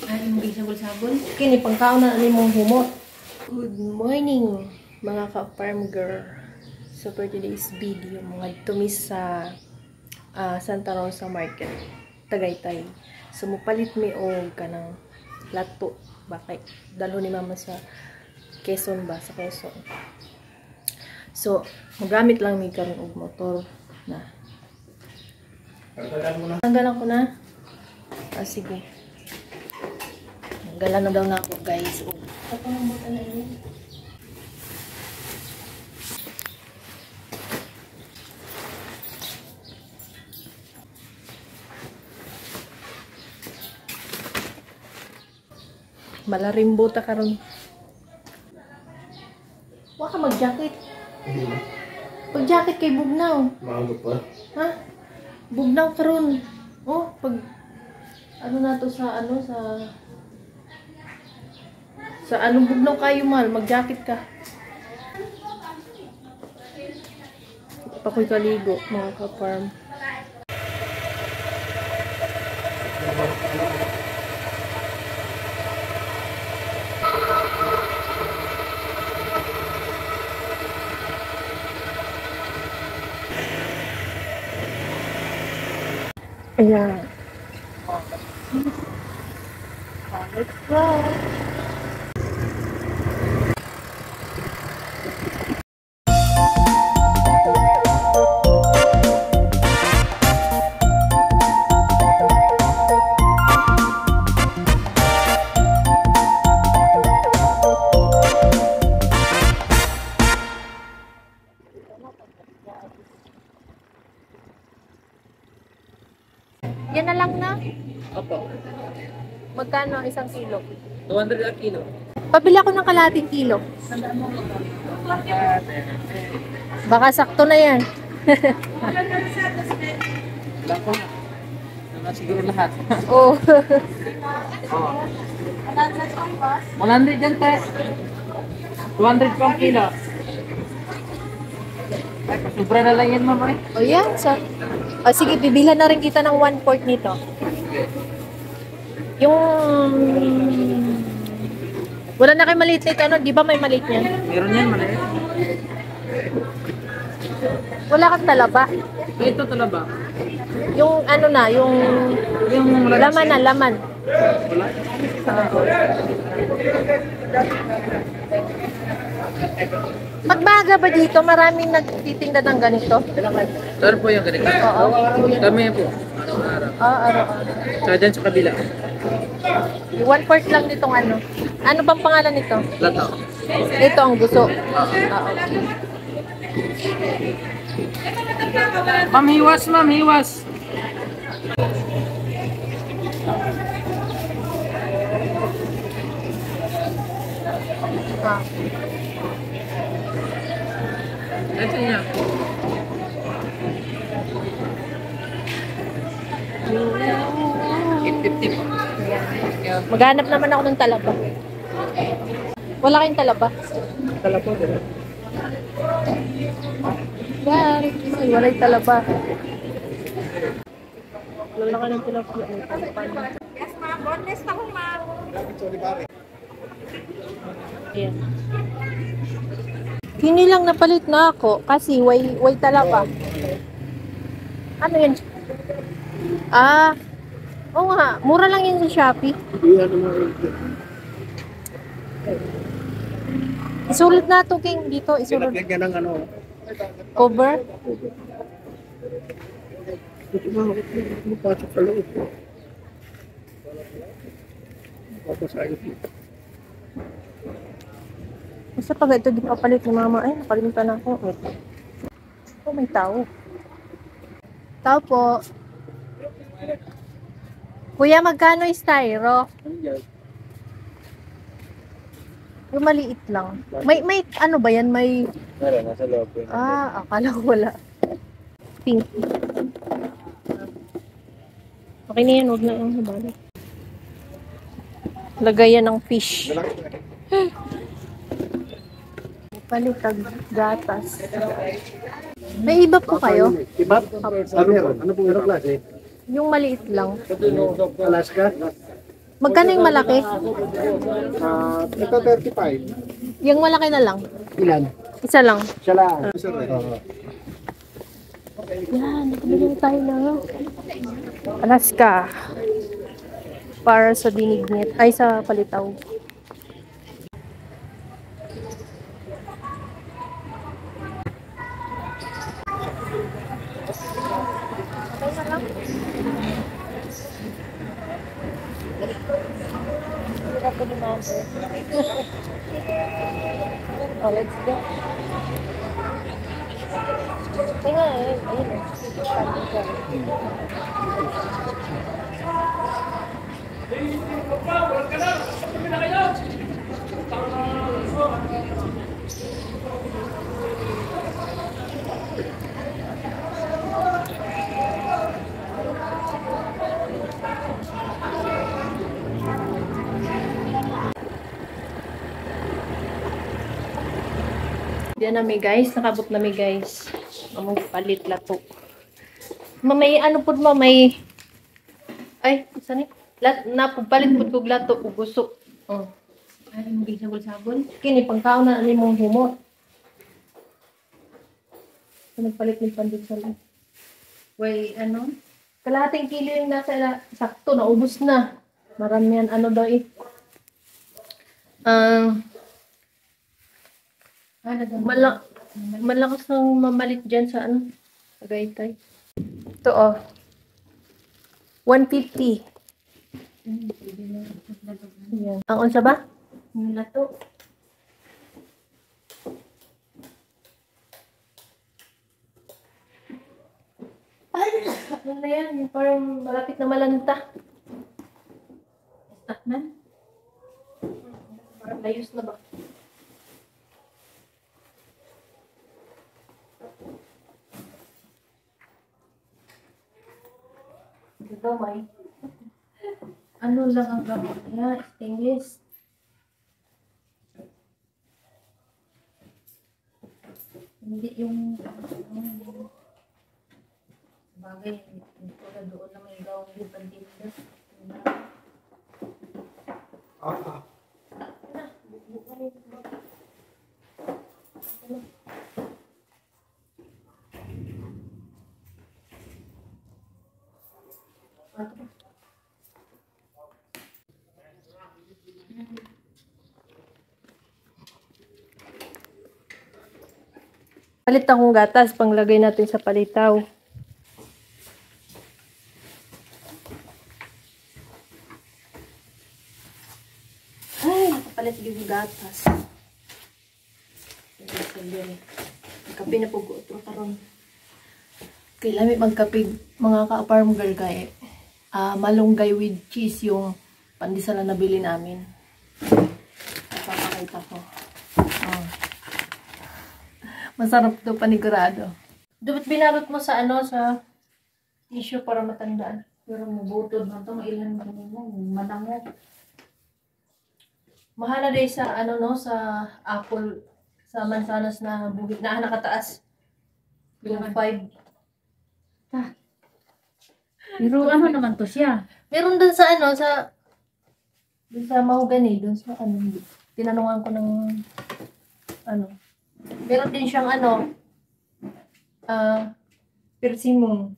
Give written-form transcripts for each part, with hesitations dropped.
Ay, mo sabol-sabol. Kini pangkaon na ni mong humot. Good morning mga ka-farm girl. So for today's video, mga tumis sa Santa Rosa Market, Tagaytay. So mupalit mi og kanang lato bakay dalo ni mama sa Quezon ba, sa Quezon. So magamit lang mi karon og motor na. Tanggalan ko na. Sige. Tanggalan na daw na ako, guys. Oh. Kapangamutan na yun. Malarimbo ta karon. Wa ka mag-jacket. Pag-jacket kay bugnaw. Maaga pa. Ha? Bugnaw karon. Oh, pag ano na to sa ano sa anong bugnaw kayo mal, mag-jacket ka. Pakoy kaligo mga ka-farm. Ayan. Let's go. Yan na lang na. Opo. Magkano ang isang kilo? 200 ang kilo. Pabili ako ng kalating kilo. Baka sakto na yan. Lako na. Wala siguro lahat. Oh. Oo. 100 dyan, te. 200 pang kilo. Ay, pasubra na lang yan, mama. O yan. Sige, bibilhan na rin kita ng 1/4 nito. Yung... Wala na kayo maliit nito. Ano? Di ba may maliit niyan? Meron yan, maliit. Wala kang talaba. Ito talaba. Yung ano na, yung laman na, laman. Wala. Magbaga ba dito? Maraming nagtitinda ng ganito? Saan po yung ganito? Oo. Kami po. Araw-araw. Araw-araw. Saka dyan sa kabila. 1/4 lang nitong ano. Ano bang pangalan nito? Lataw. Ito ang gusto. Okay. Ma'am, hiwas, ma'am, hiwas. Ah. Ito niya. $8.50 po. Maghanap naman ako ng talaba. Wala kayong talaba? Tala po, diba? Yan. Ay, wala yung talaba. Wala ka ng tilapia. Yes, ma'am. Boneless na ko, ma'am. Ayan. Kini lang napalit na ako kasi way talaba. Ano yan? Oo nga. Mura lang yun sa Shopee. Isulat na ito, King. Dito, isulat. Lagyan ng ano. Cover. Ito ba? Mapasok sa loob. Papasayos mo. Basta pag ito di papalit ni mama, ay nakalimutan na ako. Oh, may tao. Tao po. Kuya, magkano yung styro? Yung maliit lang. May ano ba yan? May... Meron, nasa loob. akala ko wala. Pink. Okay na yan, huwag na yung hubali. Lagayan ng fish. Palitag gatas. May iba po kayo? Iba? Ano po? Ano po yung klase? Yung maliit lang. Alaska? Magkano yung malaki? Ito 35. Yung malaki na lang. Ilan? Isa lang. Siya lang. Yan, nakabili tayo na. Alaska. Para sa dinignit. Ay, sa palitaw. Oh, let's go. Tingnan, ayun eh. Diyan nami guys, nakabot nami guys. Among palit lato. Mamay ano pud mamay. Ay, isa ni. Napalit pud kog lato ug gusto. Oh. Ay, hindi sabon-sabon. Kini pangkaon na nimong humot. Nagpalit ni pandesal. Way, ano? Kalahating kilo yung nasa sakto na ubos na. Maramihan ano daw eh. Malakas ng mamalit dyan sa ano, Tagaytay. Ito oh. 150. Yan. Ang unsa ba? Yung lato. Ay, ano na yan? Yung parang malapit na malanta. Start na. Parang layos na ba? Dito may ano lang ang gamot niya, stainless. Hindi yung bagay, wala doon na may gawang di pandinda. Palit akong gatas, panglagay natin sa palitaw. Ay, nakapalit yung gatas. Kape na po ko ito karon. Kailangan magkape mga ka-farm girl kay malunggay with cheese yung pandesal na nabili namin. Papakita ko. Masarap to panigurado. Dapat binarot mo sa ano sa tissue para matandaan. Pero mabutod na ito, mailan mo, manango. Mahal na din sa ano no sa apple sa mansanas na bukid na nakataas. Yung 5. Pero ano naman to siya? Meron dun sa ano sa dun sa mahogany, dun sa ano tinanungan ko ng ano. Meron din siyang ano persimmon.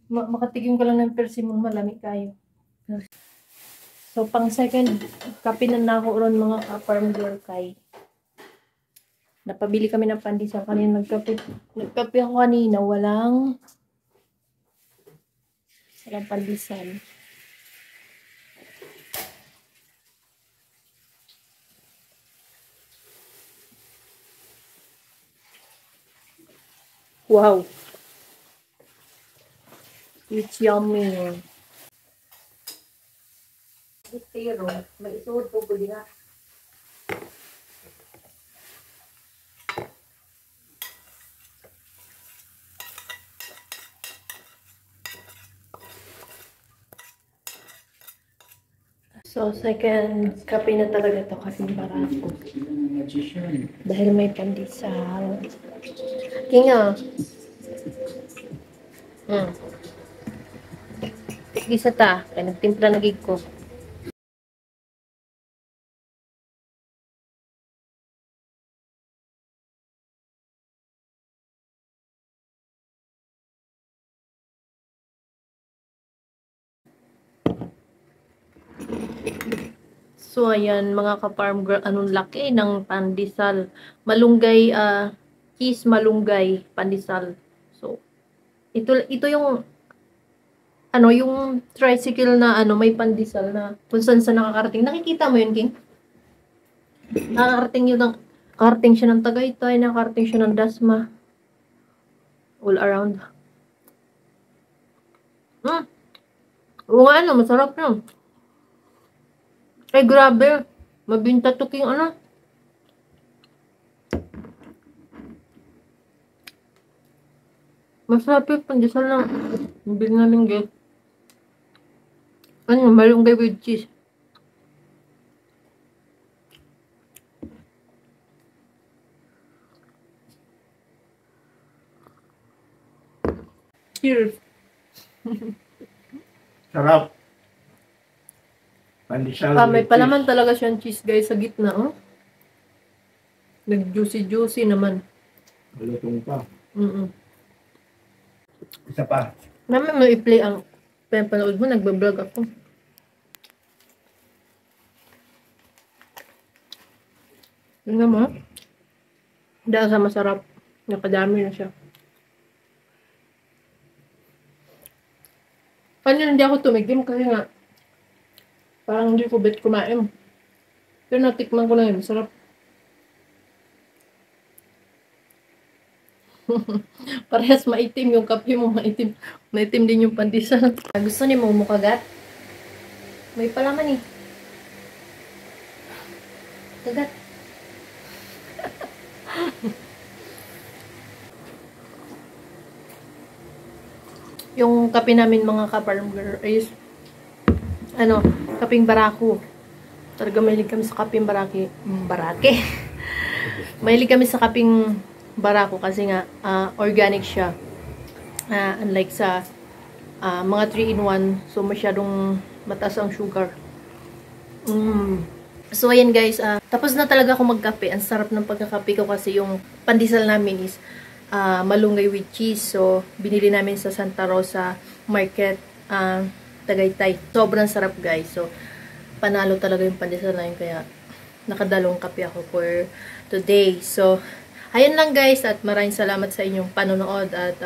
Makatigim ka lang ng persimmon, malamig kayo. So, pang second, kape na ako ron mga ka-farm girl kay. Napabili kami ng pandesal kanina. Nagkape ako kanina. Walang pandesal. Wow. It's yummy. Pero, may isuod po ko din nga. So, second kape na talaga ito kasi barato. Dahil may pandesal. Kinga. Isa ta. Kaya nagtimpla na gig ko. So, ayan, mga ka-farm girl, anong laki ng pandesal. Malunggay, cheese malunggay, pandesal. So, ito yung, yung tricycle na, may pandesal na kung saan sa nakakarating. Nakikita mo yun, King? Nakakarating siya ng Tagaytay, nakakarating siya ng Dasma. All around. Oo nga, masarap yun. Ay, grabe. Mabinta to, King, Masarap yung pandesal lang. Bili namin, guys. Malunggay with cheese. Cheers. Sarap. Pandesal. May palaman talaga siyang cheese, guys, sa gitna, Nag-juicy-juicy naman. Malutong pa. Isa pa. Namin mo i-play ang panood mo, nagbablog ako. Tingnan mo. Dahil sa masarap. Nakadami na siya. Hindi ako tumigim kasi nga parang hindi ko bet kumain. Pero natikman ko na yun. Masarap. Parehas maitim yung kape mo. Maitim din yung pandesal. Gusto niyo mo kagat? May palaman eh. Kagat. Yung kape namin mga ka-farmer is kaping barako. Talaga mahilig kami sa kaping barake. Mahilig kami sa kaping barako kasi nga organic siya. Unlike sa mga 3-in-1, so masyadong mataas ang sugar. So ayan guys, tapos na talaga ako magkape. Ang sarap ng pagkakape ko kasi yung pandesal namin is malunggay with cheese. So binili namin sa Santa Rosa Market, Tagaytay. Sobrang sarap guys. So panalo talaga yung pandesal na yun, kaya nakadalawang kape ako for today. So ayun lang guys, at maraming salamat sa inyong panonood, at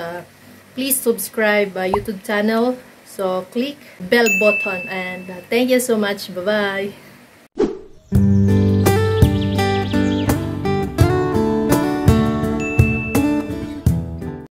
please subscribe YouTube channel. So click bell button, and thank you so much. Bye bye.